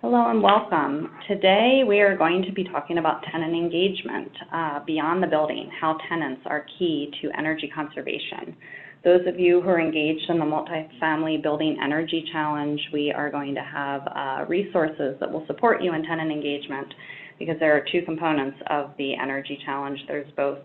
Hello and welcome. Today we are going to be talking about tenant engagement beyond the building, how tenants are key to energy conservation. Those of you who are engaged in the Multifamily Building Energy Challenge, we are going to have resources that will support you in tenant engagement because there are two components of the energy challenge. There's both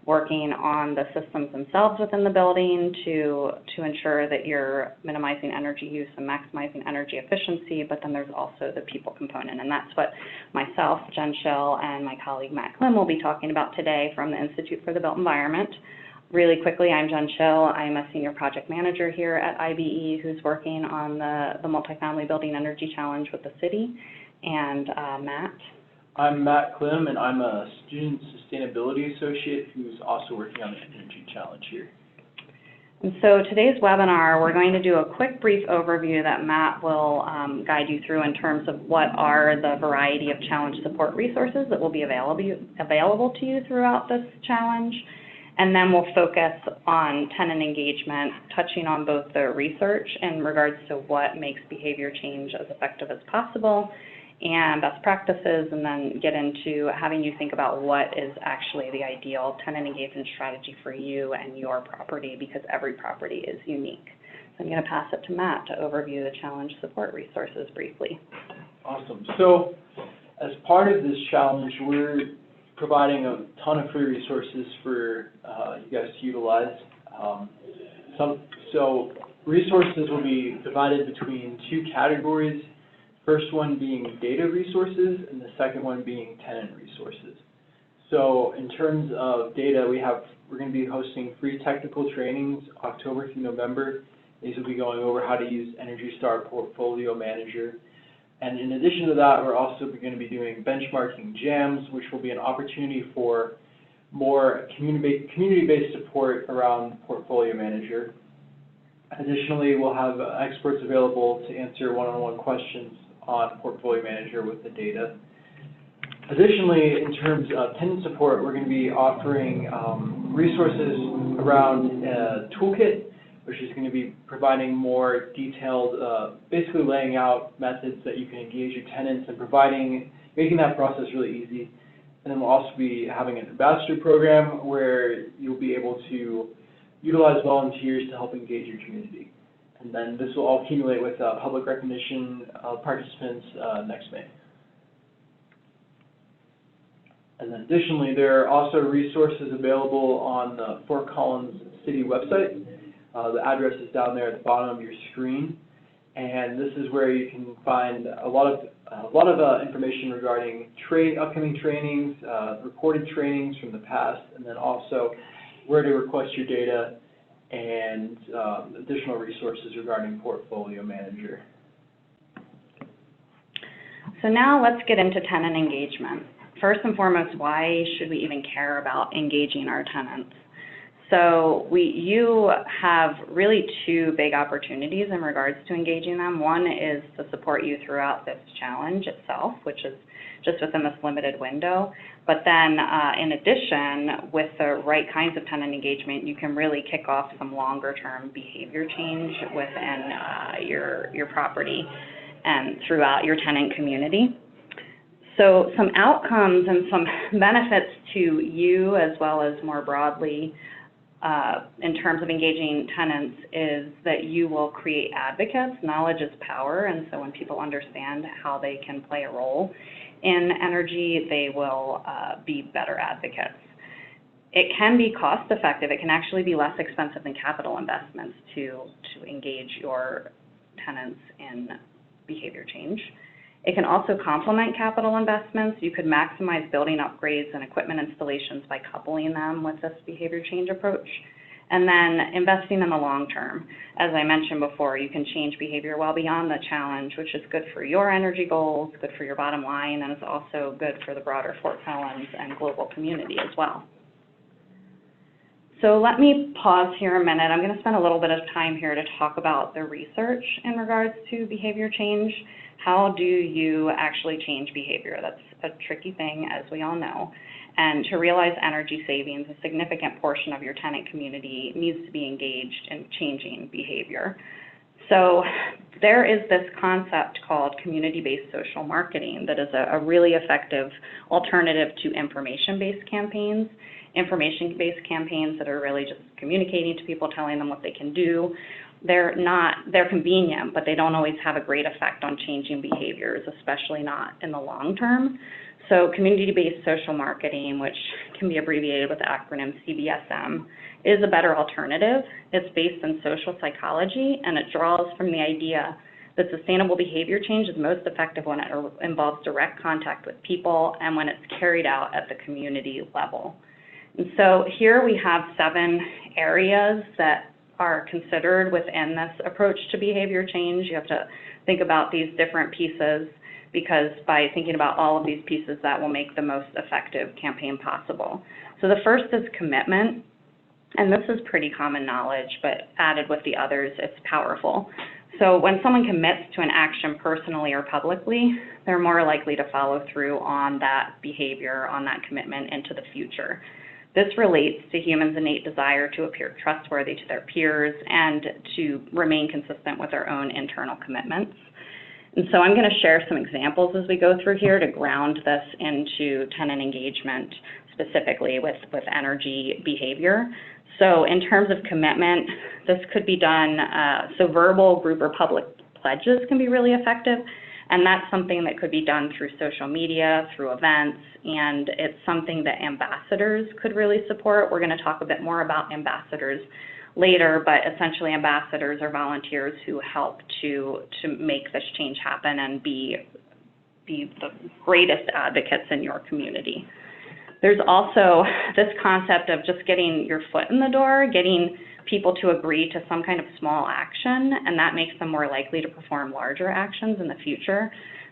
working on the systems themselves within the building to ensure that you're minimizing energy use and maximizing energy efficiency, but then there's also the people component, and that's what myself, Jen Schill, and my colleague Matt Klim will be talking about today from the Institute for the Built Environment. Really quickly, I'm Jen Schill. I'm a senior project manager here at IBE who's working on the Multifamily Building Energy Challenge with the city, and Matt. I'm Matt Klim, and I'm a student sustainability associate who's also working on the energy challenge here. And so today's webinar, we're going to do a quick brief overview that Matt will guide you through in terms of what are the variety of challenge support resources that will be available to you throughout this challenge. And then we'll focus on tenant engagement, touching on both the research in regards to what makes behavior change as effective as possible, and best practices, and then get into having you think about what is actually the ideal tenant engagement strategy for you and your property, because every property is unique. So I'm going to pass it to Matt to overview the challenge support resources briefly. Awesome. So as part of this challenge, we're providing a ton of free resources for you guys to utilize. So resources will be divided between two categories. First one being data resources, and the second one being tenant resources. So in terms of data, we're going to be hosting free technical trainings October through November. These will be going over how to use Energy Star Portfolio Manager. And in addition to that, we're also going to be doing benchmarking jams, which will be an opportunity for more community-based support around Portfolio Manager. Additionally, we'll have experts available to answer one-on-one questions on Portfolio Manager with the data. Additionally, in terms of tenant support, we're going to be offering resources around a toolkit, which is going to be providing more detailed, basically laying out methods that you can engage your tenants and making that process really easy. And then we'll also be having an ambassador program where you'll be able to utilize volunteers to help engage your community. And then this will all accumulate with public recognition of participants next May. And then additionally, there are also resources available on the Fort Collins City website. The address is down there at the bottom of your screen. And this is where you can find a lot of information regarding upcoming trainings, recorded trainings from the past, and then also where to request your data, and additional resources regarding Portfolio Manager. So now let's get into tenant engagement. First and foremost, why should we even care about engaging our tenants? So you have really two big opportunities in regards to engaging them. One is to support you throughout this challenge itself, which is just within this limited window. But then in addition, with the right kinds of tenant engagement, you can really kick off some longer-term behavior change within your property and throughout your tenant community. So some outcomes and some benefits to you as well as more broadly in terms of engaging tenants is that you will create advocates. Knowledge is power, and so when people understand how they can play a role in energy, they will be better advocates. It can be cost effective. It can actually be less expensive than capital investments to engage your tenants in behavior change. It can also complement capital investments. You could maximize building upgrades and equipment installations by coupling them with this behavior change approach. And then investing in the long term. As I mentioned before, you can change behavior well beyond the challenge, which is good for your energy goals, good for your bottom line, and it's also good for the broader Fort Collins and global community as well. So let me pause here a minute. I'm going to spend a little bit of time here to talk about the research in regards to behavior change. How do you actually change behavior? That's a tricky thing, as we all know. And to realize energy savings, a significant portion of your tenant community needs to be engaged in changing behavior. So there is this concept called community-based social marketing that is a really effective alternative to information-based campaigns. Information-based campaigns that are really just communicating to people, telling them what they can do. They're convenient, but they don't always have a great effect on changing behaviors, especially not in the long term. So community-based social marketing, which can be abbreviated with the acronym CBSM, is a better alternative. It's based in social psychology, and it draws from the idea that sustainable behavior change is most effective when it involves direct contact with people and when it's carried out at the community level. And so here we have 7 areas that are considered within this approach to behavior change. You have to think about these different pieces, because by thinking about all of these pieces, that will make the most effective campaign possible. So the first is commitment, and this is pretty common knowledge, but added with the others, it's powerful. So when someone commits to an action personally or publicly, they're more likely to follow through on that behavior, on that commitment into the future. This relates to humans' innate desire to appear trustworthy to their peers and to remain consistent with their own internal commitments. And so I'm going to share some examples as we go through here to ground this into tenant engagement, specifically with energy behavior. So in terms of commitment, this could be done, so verbal, group, or public pledges can be really effective, and that's something that could be done through social media, through events, and it's something that ambassadors could really support. We're going to talk a bit more about ambassadors later, but essentially ambassadors are volunteers who help to make this change happen and be the greatest advocates in your community. There's also this concept of just getting your foot in the door, getting people to agree to some kind of small action, and that makes them more likely to perform larger actions in the future.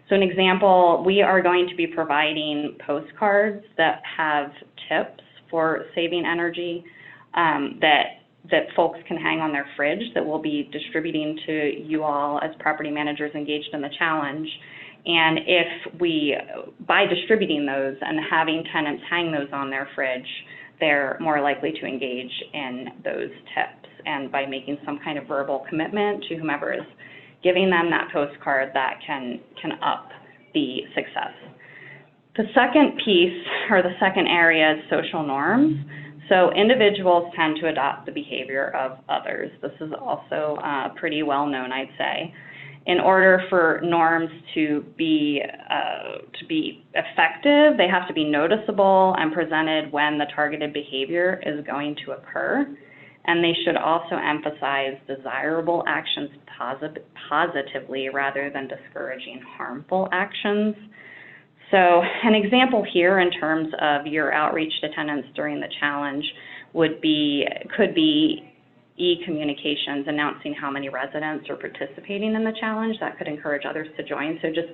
So an example, we are going to be providing postcards that have tips for saving energy that folks can hang on their fridge that we'll be distributing to you all as property managers engaged in the challenge. And if we, by distributing those and having tenants hang those on their fridge, they're more likely to engage in those tips. And by making some kind of verbal commitment to whomever is giving them that postcard, that can up the success. The second piece, or the second area, is social norms. So individuals tend to adopt the behavior of others. This is also pretty well known, I'd say. In order for norms to be effective, they have to be noticeable and presented when the targeted behavior is going to occur. And they should also emphasize desirable actions positively rather than discouraging harmful actions. So an example here in terms of your outreach to tenants during the challenge could be e-communications announcing how many residents are participating in the challenge. That could encourage others to join. So just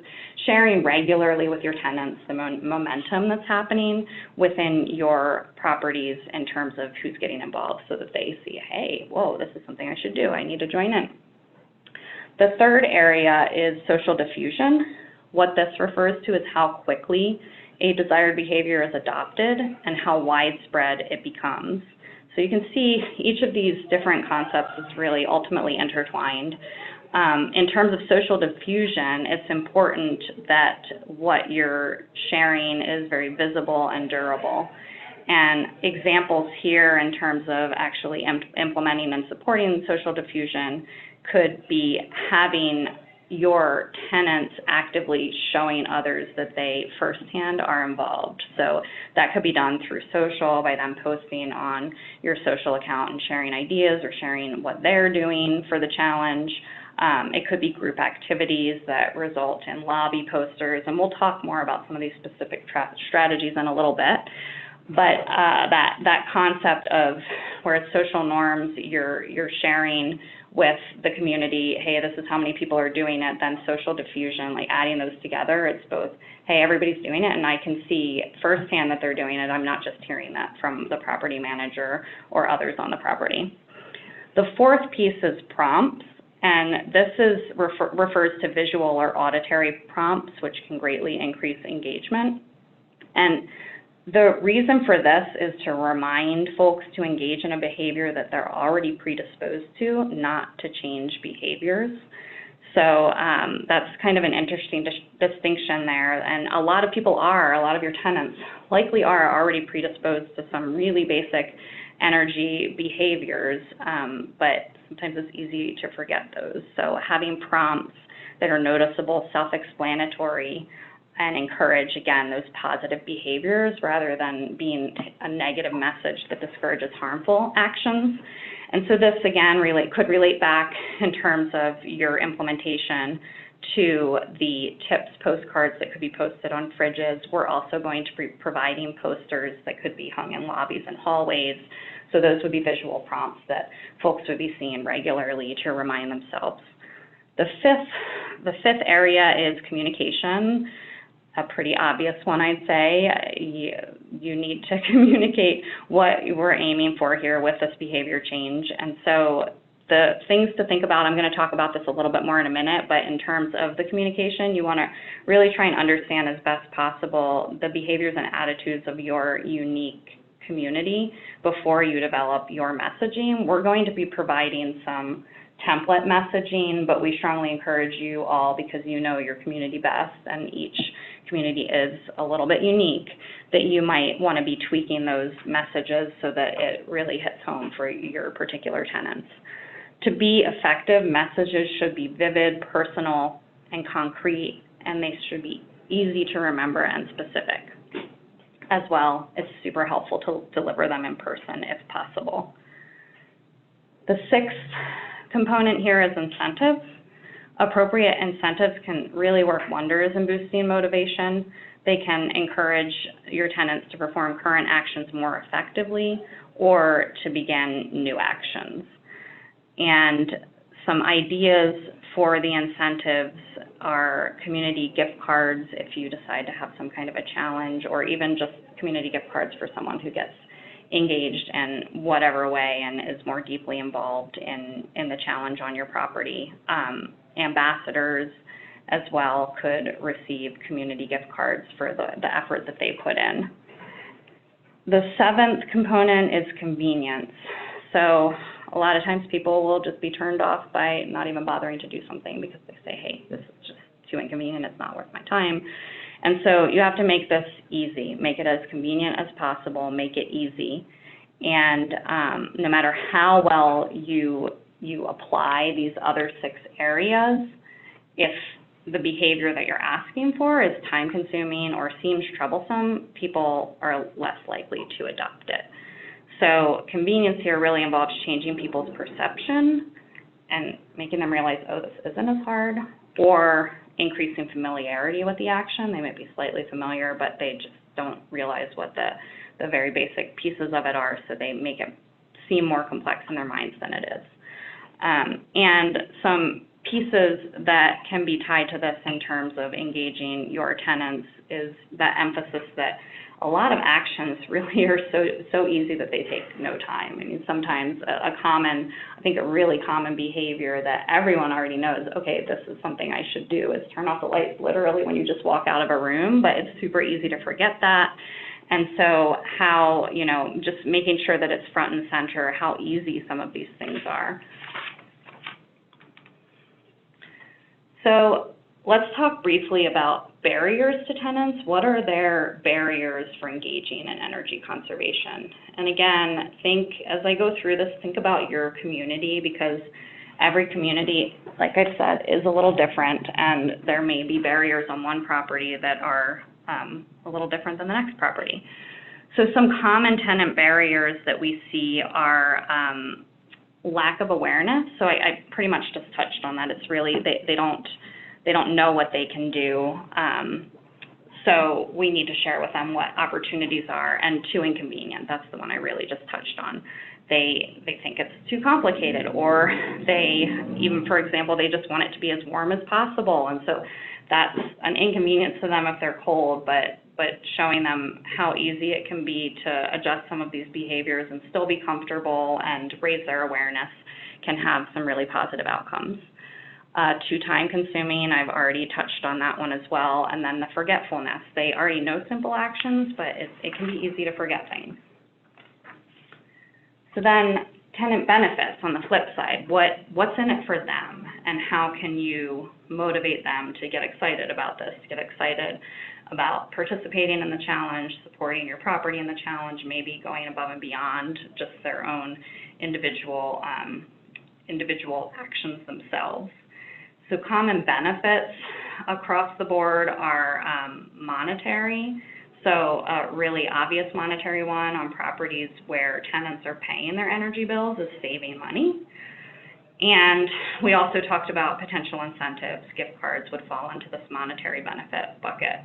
sharing regularly with your tenants the momentum that's happening within your properties in terms of who's getting involved so that they see, hey, whoa, this is something I should do. I need to join in. The third area is social diffusion. What this refers to is how quickly a desired behavior is adopted and how widespread it becomes. So you can see each of these different concepts is really ultimately intertwined. In terms of social diffusion, it's important that what you're sharing is very visible and durable. And examples here in terms of actually implementing and supporting social diffusion could be having your tenants actively showing others that they firsthand are involved. So that could be done through social, by them posting on your social account and sharing ideas or sharing what they're doing for the challenge. It could be group activities that result in lobby posters, and we'll talk more about some of these specific strategies in a little bit. But that concept of where it's social norms, you're sharing with the community, hey, this is how many people are doing it, then social diffusion, like adding those together, it's both, hey, everybody's doing it, and I can see firsthand that they're doing it. I'm not just hearing that from the property manager or others on the property. The fourth piece is prompts, and this refers to visual or auditory prompts, which can greatly increase engagement. And The reason for this is to remind folks to engage in a behavior that they're already predisposed to, not to change behaviors. So that's kind of an interesting distinction there. And a lot of your tenants likely are already predisposed to some really basic energy behaviors, but sometimes it's easy to forget those. So having prompts that are noticeable, self-explanatory, and encourage, again, those positive behaviors rather than being a negative message that discourages harmful actions. And so this, again, could relate back in terms of your implementation to the tips postcards that could be posted on fridges. We're also going to be providing posters that could be hung in lobbies and hallways. So those would be visual prompts that folks would be seeing regularly to remind themselves. The fifth area is communication. A pretty obvious one, I'd say. You need to communicate what we're aiming for here with this behavior change. And so the things to think about, I'm going to talk about this a little bit more in a minute, but in terms of the communication, you want to really try and understand as best possible the behaviors and attitudes of your unique community before you develop your messaging. We're going to be providing some template messaging, but we strongly encourage you all, because you know your community best and each community is a little bit unique, that you might want to be tweaking those messages so that it really hits home for your particular tenants. To be effective, messages should be vivid, personal, and concrete, and they should be easy to remember and specific. As well, it's super helpful to deliver them in person if possible. The sixth component here is incentives. Appropriate incentives can really work wonders in boosting motivation. They can encourage your tenants to perform current actions more effectively or to begin new actions. And some ideas for the incentives are community gift cards if you decide to have some kind of a challenge, or even just community gift cards for someone who gets engaged in whatever way and is more deeply involved in the challenge on your property. Ambassadors as well could receive community gift cards for the effort that they put in. The seventh component is convenience. So a lot of times people will just be turned off by not even bothering to do something because they say, hey, this is just too inconvenient, it's not worth my time. And so you have to make this easy, make it as convenient as possible, make it easy. And no matter how well you apply these other 6 areas, if the behavior that you're asking for is time-consuming or seems troublesome, people are less likely to adopt it. So convenience here really involves changing people's perception and making them realize, oh, this isn't as hard, or increasing familiarity with the action. They might be slightly familiar, but they just don't realize what the very basic pieces of it are, so they make it seem more complex in their minds than it is. And some pieces that can be tied to this in terms of engaging your tenants is that emphasis that a lot of actions really are so easy that they take no time. I mean, sometimes a really common behavior that everyone already knows, okay, this is something I should do, is turn off the lights literally when you just walk out of a room, but it's super easy to forget that. And so just making sure that it's front and center, how easy some of these things are. So let's talk briefly about barriers to tenants. What are their barriers for engaging in energy conservation? And again, as I go through this, think about your community, because every community, like I said, is a little different, and there may be barriers on one property that are a little different than the next property. So some common tenant barriers that we see are lack of awareness. So I pretty much just touched on that. It's really, they don't know what they can do. So we need to share with them what opportunities are, and too inconvenient. That's the one I really just touched on. They think it's too complicated, or for example, they just want it to be as warm as possible. And so that's an inconvenience to them if they're cold, but showing them how easy it can be to adjust some of these behaviors and still be comfortable and raise their awareness can have some really positive outcomes. too time-consuming. I've already touched on that one as well. And then the forgetfulness. They already know simple actions, but it can be easy to forget things. So then tenant benefits on the flip side. What's in it for them, and how can you motivate them to get excited about this, get excited about participating in the challenge, supporting your property in the challenge, maybe going above and beyond just their own individual actions themselves. So common benefits across the board are monetary. So a really obvious monetary one on properties where tenants are paying their energy bills is saving money. And we also talked about potential incentives. Gift cards would fall into this monetary benefit bucket.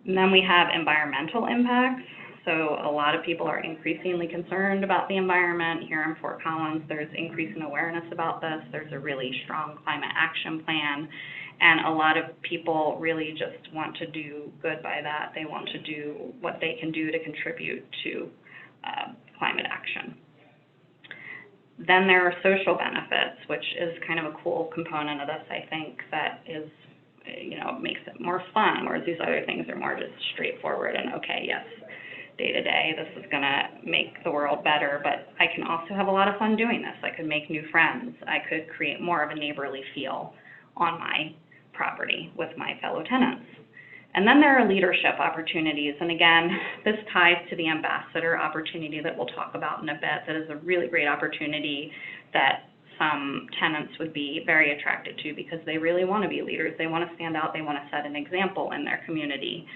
And then we have environmental impacts. So a lot of people are increasingly concerned about the environment. Here in Fort Collins, there's increasing awareness about this. There's a really strong climate action plan. And a lot of people really just want to do good by that. They want to do what they can do to contribute to climate action. Then there are social benefits, which is kind of a cool component of this, I think, that is, makes it more fun, whereas these other things are more just straightforward and, okay, yes, day to day, this is going to make the world better, but I can also have a lot of fun doing this. I could make new friends. I could create more of a neighborly feel on my property with my fellow tenants. And then there are leadership opportunities, and again, this ties to the ambassador opportunity that we'll talk about in a bit. That is a really great opportunity that some tenants would be very attracted to because they really want to be leaders. They want to stand out. They want to set an example in their community.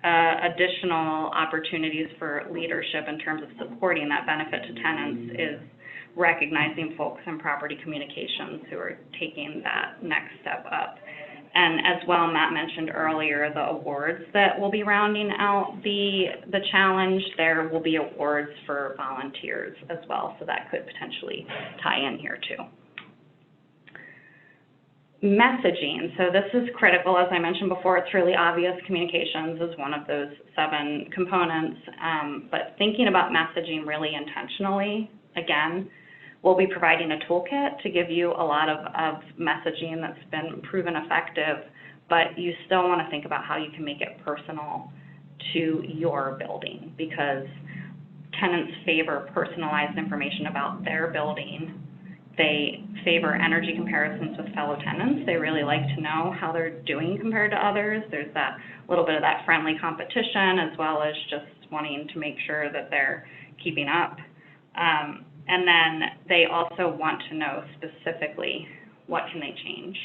Additional opportunities for leadership in terms of supporting that benefit to tenants is recognizing folks in property communications who are taking that next step up. And as well, Matt mentioned earlier, the awards that will be rounding out the challenge. There will be awards for volunteers as well, so that could potentially tie in here too. Messaging. So this is critical. As I mentioned before, it's really obvious. Communications is one of those 7 components. But thinking about messaging really intentionally, again, we'll be providing a toolkit to give you a lot of messaging that's been proven effective, but you still want to think about how you can make it personal to your building, because tenants favor personalized information about their building. They favor energy comparisons with fellow tenants. They really like to know how they're doing compared to others. There's that little bit of that friendly competition, as well as just wanting to make sure that they're keeping up. And then they also want to know specifically what can they change.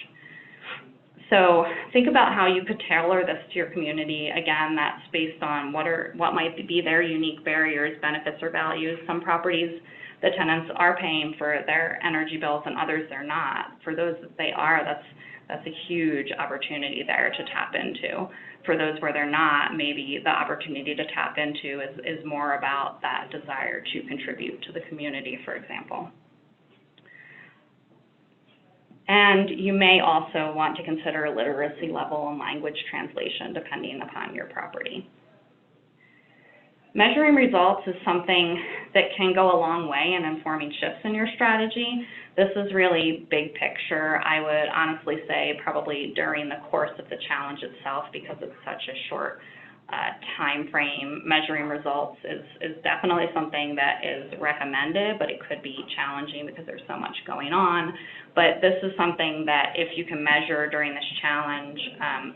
So think about how you could tailor this to your community. Again, that's based on what might be their unique barriers, benefits, or values. Some properties, the tenants are paying for their energy bills, and others they're not. For those that they are, that's a huge opportunity there to tap into. For those where they're not, maybe the opportunity to tap into is more about that desire to contribute to the community, for example. And you may also want to consider literacy level and language translation depending upon your property. Measuring results is something that can go a long way in informing shifts in your strategy. This is really big picture. I would honestly say probably during the course of the challenge itself, because it's such a short time frame. Measuring results is definitely something that is recommended, but it could be challenging because there's so much going on. But this is something that if you can measure during this challenge,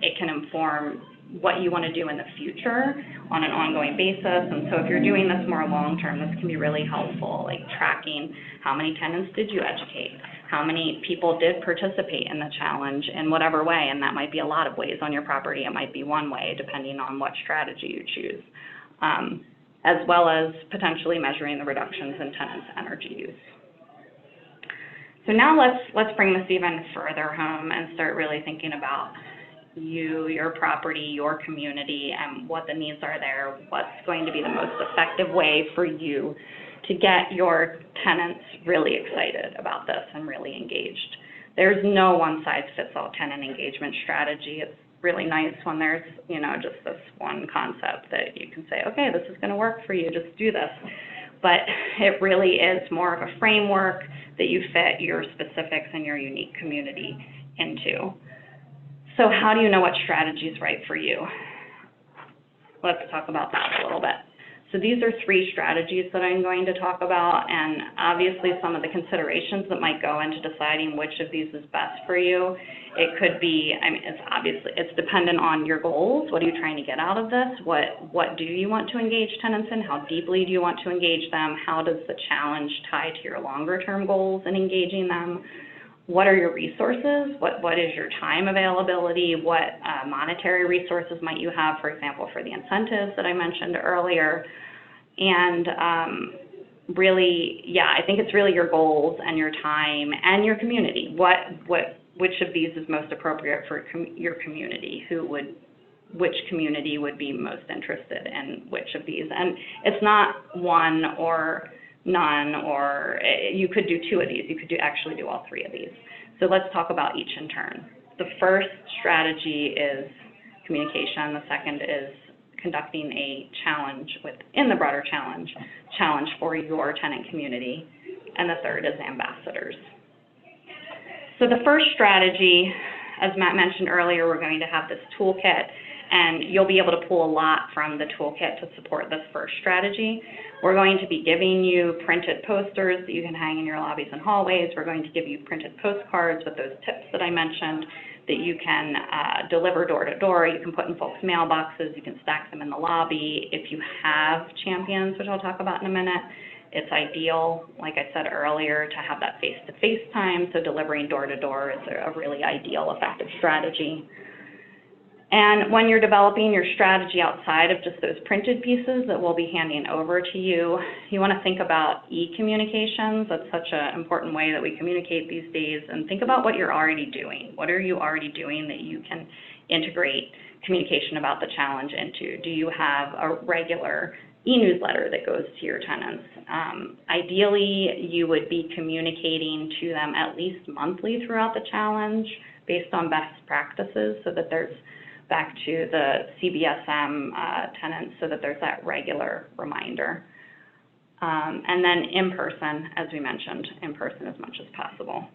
it can inform what you want to do in the future on an ongoing basis. And so if you're doing this more long-term, this can be really helpful, like tracking how many tenants did you educate, how many people did participate in the challenge in whatever way, and that might be a lot of ways on your property. It might be one way, depending on what strategy you choose, as well as potentially measuring the reductions in tenants' energy use. So now let's bring this even further home and start really thinking about you, your property, your community, and what the needs are there, what's going to be the most effective way for you to get your tenants really excited about this and really engaged. There's no one-size-fits-all tenant engagement strategy. It's really nice when there's, just this one concept that you can say, okay, this is going to work for you, just do this. but it really is more of a framework that you fit your specifics and your unique community into. So how do you know what strategy is right for you? Let's talk about that a little bit. So these are 3 strategies that I'm going to talk about, and obviously some of the considerations that might go into deciding which of these is best for you. It could be, I mean, it's dependent on your goals. What are you trying to get out of this? What do you want to engage tenants in? How deeply do you want to engage them? How does the challenge tie to your longer term goals in engaging them? What are your resources? What is your time availability? What monetary resources might you have, for example, for the incentives that I mentioned earlier? And really, yeah, I think it's really your goals and your time and your community. Which of these is most appropriate for your community? Which community would be most interested in which of these? And it's not one or none, or you could do 2 of these. You could actually do all 3 of these. So let's talk about each in turn. The first strategy is communication. The second is conducting a challenge within the broader challenge for your tenant community. And the third is ambassadors. So the first strategy, as Matt mentioned earlier, we're going to have this toolkit, and you'll be able to pull a lot from the toolkit to support this first strategy. We're going to be giving you printed posters that you can hang in your lobbies and hallways. We're going to give you printed postcards with those tips that I mentioned that you can deliver door to door. You can put in folks' mailboxes. You can stack them in the lobby. If you have champions, which I'll talk about in a minute, it's ideal, like I said earlier, to have that face-to-face time. So delivering door to door is a really ideal, effective strategy. And when you're developing your strategy outside of just those printed pieces that we'll be handing over to you, you want to think about e-communications. That's such an important way that we communicate these days. And think about what you're already doing. What are you already doing that you can integrate communication about the challenge into? Do you have a regular e-newsletter that goes to your tenants? Ideally, you would be communicating to them at least monthly throughout the challenge based on best practices, so that there's back to the CBSM tenants, so that there's that regular reminder. And then in person, as we mentioned, in person as much as possible.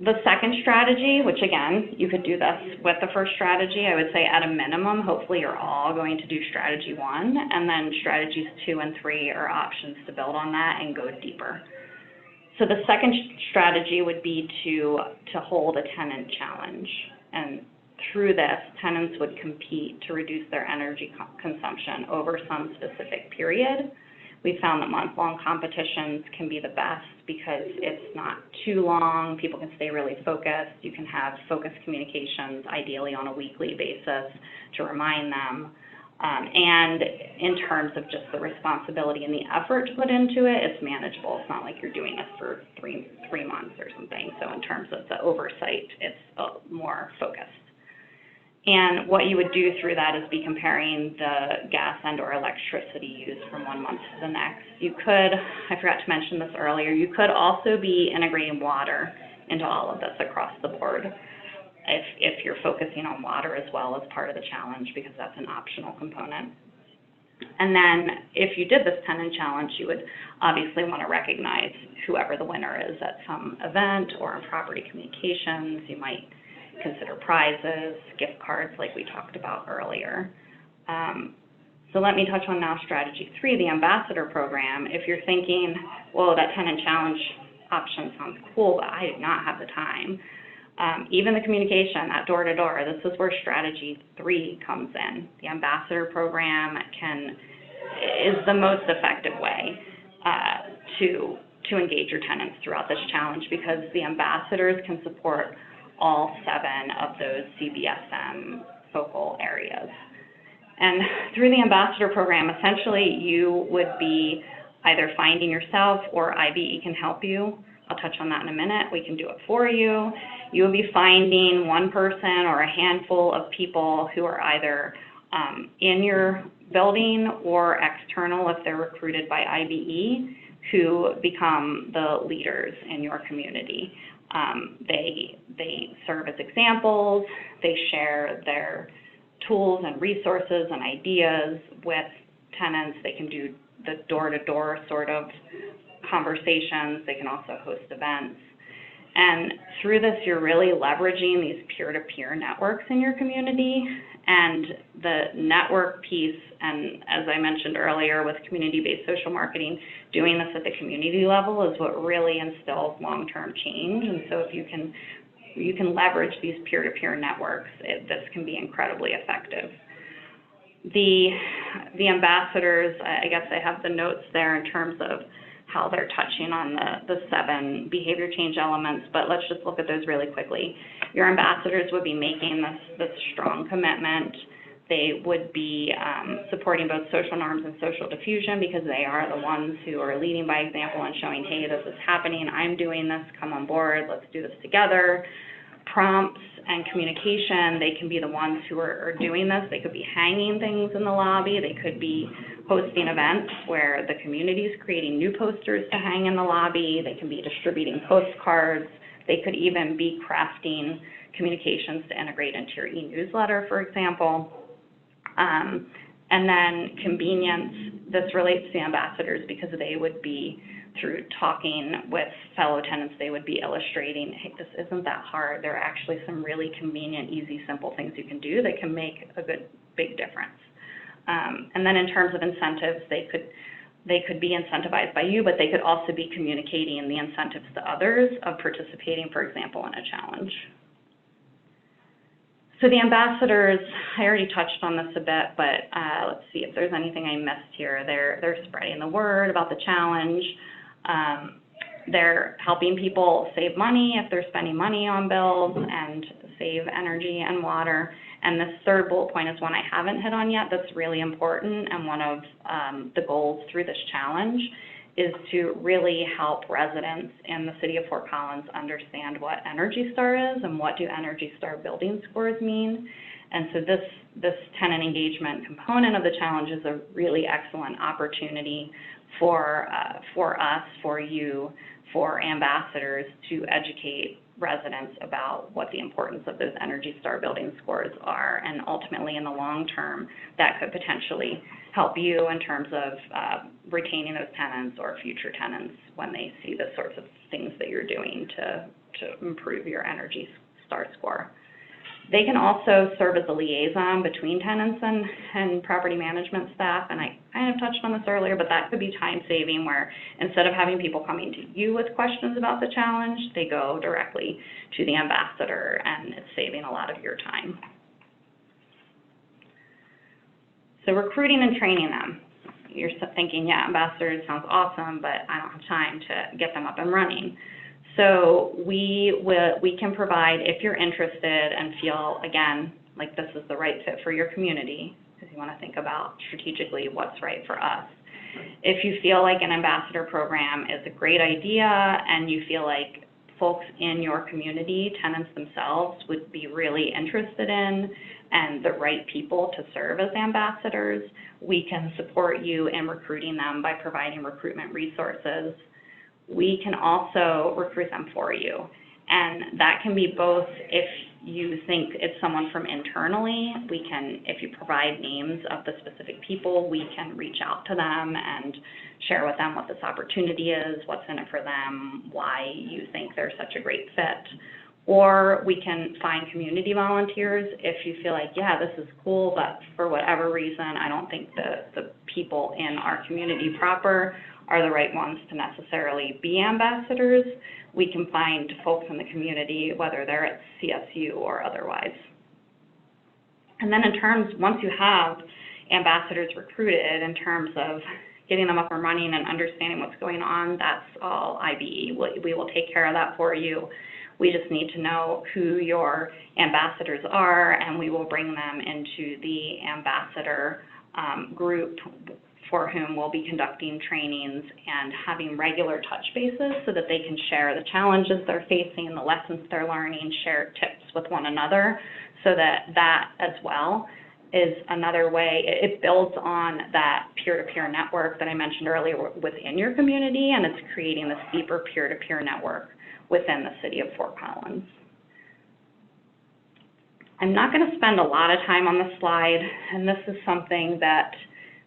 The second strategy, which again, you could do this with the first strategy, I would say at a minimum, hopefully you're all going to do strategy 1, and then strategies 2 and 3 are options to build on that and go deeper. So the second strategy would be to hold a tenant challenge. And through this, tenants would compete to reduce their energy consumption over some specific period. We found that month-long competitions can be the best because it's not too long. People can stay really focused. You can have focused communications, ideally on a weekly basis, to remind them. And in terms of just the responsibility and the effort to put into it, it's manageable. It's not like you're doing this for three months or something. So in terms of the oversight, it's more focused. And what you would do through that is be comparing the gas and or electricity use from one month to the next. You could, I forgot to mention this earlier, you could also be integrating water into all of this across the board if you're focusing on water as well as part of the challenge, because that's an optional component. And then if you did this tenant challenge, you would obviously want to recognize whoever the winner is at some event or in property communications. You might consider prizes, gift cards like we talked about earlier. So let me touch on now strategy 3, the ambassador program. If you're thinking, well, that tenant challenge option sounds cool, but I do not have the time. Even the communication, that door-to-door, this is where strategy 3 comes in. The ambassador program is the most effective way to engage your tenants throughout this challenge, because the ambassadors can support all 7 of those CBSM focal areas. And through the ambassador program, essentially you would be either finding yourself, or IBE can help you. I'll touch on that in a minute. We can do it for you. You'll be finding one person or a handful of people who are either in your building or external if they're recruited by IBE, who become the leaders in your community. They serve as examples. They share their tools and resources and ideas with tenants. They can do the door-to-door sort of conversations. They can also host events. And through this, you're really leveraging these peer-to-peer networks in your community. And the network piece, and as I mentioned earlier with community-based social marketing, doing this at the community level is what really instills long-term change. And so if you can leverage these peer-to-peer networks, this can be incredibly effective. The ambassadors, I guess I have the notes there in terms of how they're touching on the 7 behavior change elements, but let's just look at those really quickly. Your ambassadors would be making this strong commitment. They would be supporting both social norms and social diffusion, because they are the ones who are leading by example and showing, hey, this is happening, I'm doing this, come on board, let's do this together. Prompts and communication, they can be the ones who are doing this. They could be hanging things in the lobby. They could be hosting events where the community is creating new posters to hang in the lobby. They can be distributing postcards. They could even be crafting communications to integrate into your e-newsletter, for example. And then convenience, this relates to ambassadors because they would be, through talking with fellow tenants, they would be illustrating, hey, this isn't that hard. There are actually some really convenient, easy, simple things you can do that can make a big difference. And then in terms of incentives, they could be incentivized by you, but they could also be communicating the incentives to others of participating, for example, in a challenge. So the ambassadors, I already touched on this a bit, but let's see if there's anything I missed here. They're spreading the word about the challenge. They're helping people save money if they're spending money on bills and save energy and water. And this third bullet point is one I haven't hit on yet that's really important, and one of the goals through this challenge is to really help residents in the city of Fort Collins understand what Energy Star is and what do Energy Star building scores mean. And so this tenant engagement component of the challenge is a really excellent opportunity for us, for you, for ambassadors to educate residents about what the importance of those Energy Star building scores are. And ultimately, in the long term, that could potentially help you in terms of retaining those tenants or future tenants when they see the sorts of things that you're doing to improve your Energy Star score. They can also serve as a liaison between tenants and property management staff, and I kind of touched on this earlier, but that could be time-saving, where instead of having people coming to you with questions about the challenge, they go directly to the ambassador, and it's saving a lot of your time. So recruiting and training them. You're thinking, yeah, ambassadors sounds awesome, but I don't have time to get them up and running. So we can provide, if you're interested and feel, again, like this is the right fit for your community, because you want to think about strategically what's right for us. If you feel like an ambassador program is a great idea and you feel like folks in your community, tenants themselves, would be really interested in and the right people to serve as ambassadors, we can support you in recruiting them by providing recruitment resources. We can also recruit them for you. And that can be both if you think it's someone from internally, we can, if you provide names of the specific people, we can reach out to them and share with them what this opportunity is, what's in it for them, why you think they're such a great fit. Or we can find community volunteers if you feel like, yeah, this is cool, but for whatever reason, I don't think the people in our community proper are the right ones to necessarily be ambassadors. We can find folks in the community, whether they're at CSU or otherwise. And then in terms, once you have ambassadors recruited, in terms of getting them up and running and understanding what's going on, that's all IBE. We will take care of that for you. We just need to know who your ambassadors are, and we will bring them into the ambassador group for whom we'll be conducting trainings and having regular touch bases so that they can share the challenges they're facing, the lessons they're learning, share tips with one another, so that as well is another way. It builds on that peer-to-peer network that I mentioned earlier within your community, and it's creating this deeper peer-to-peer network within the city of Fort Collins. I'm not going to spend a lot of time on this slide, and this is something that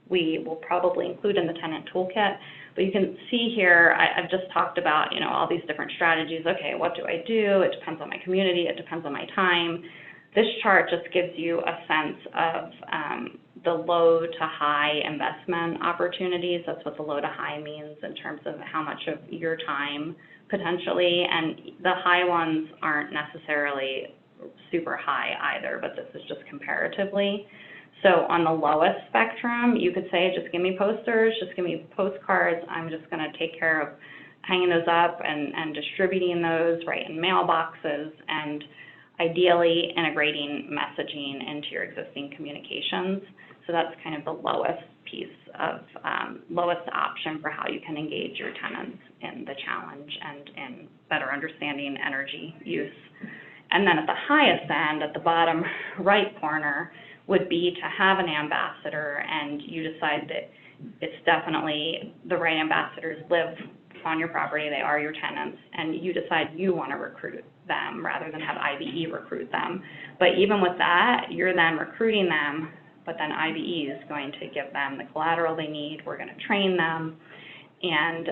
we will probably include in the tenant toolkit. But you can see here, I've just talked about, all these different strategies. Okay, what do I do? It depends on my community. It depends on my time. This chart just gives you a sense of the low to high investment opportunities. That's what the low to high means in terms of how much of your time potentially. And the high ones aren't necessarily super high either, but this is just comparatively. So on the lowest spectrum, you could say, just give me posters, just give me postcards. I'm just going to take care of hanging those up and distributing those right in mailboxes, and ideally integrating messaging into your existing communications. So that's kind of the lowest piece of, lowest option for how you can engage your tenants in the challenge and in better understanding energy use. And then at the highest end, at the bottom right corner, would be to have an ambassador, and you decide that it's definitely the right ambassadors live on your property, they are your tenants, and you decide you want to recruit them rather than have IBE recruit them. But even with that, you're then recruiting them, but then IBE is going to give them the collateral they need. We're going to train them, and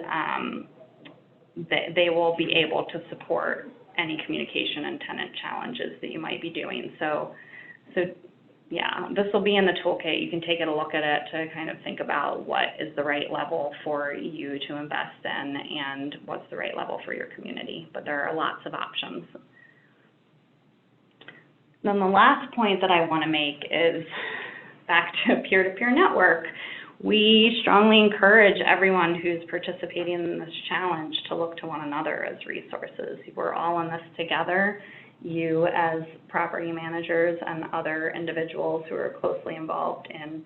they will be able to support any communication and tenant challenges that you might be doing. So yeah, this will be in the toolkit. You can take a look at it to kind of think about what is the right level for you to invest in and what's the right level for your community. But there are lots of options. Then the last point that I want to make is back to peer-to-peer network. We strongly encourage everyone who's participating in this challenge to look to one another as resources. We're all in this together. You as property managers and other individuals who are closely involved in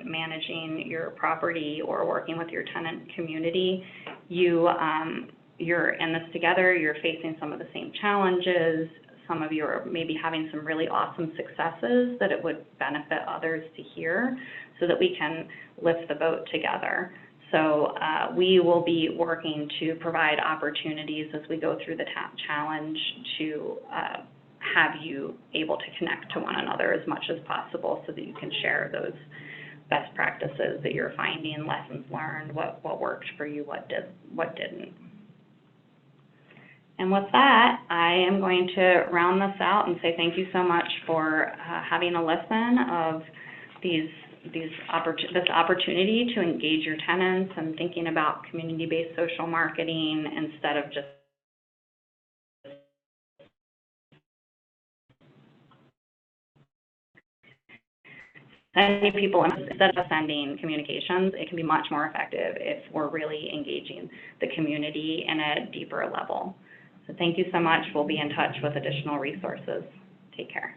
managing your property or working with your tenant community, you're in this together. You're facing some of the same challenges. Some of you are maybe having some really awesome successes that it would benefit others to hear so that we can lift the boat together. So we will be working to provide opportunities as we go through the challenge to have you able to connect to one another as much as possible so that you can share those best practices that you're finding, lessons learned, what worked for you, what didn't. And with that, I am going to round this out and say thank you so much for having a listen of this opportunity to engage your tenants and thinking about community-based social marketing instead of just sending people, instead of sending communications. It can be much more effective if we're really engaging the community in a deeper level. So thank you so much. We'll be in touch with additional resources. Take care.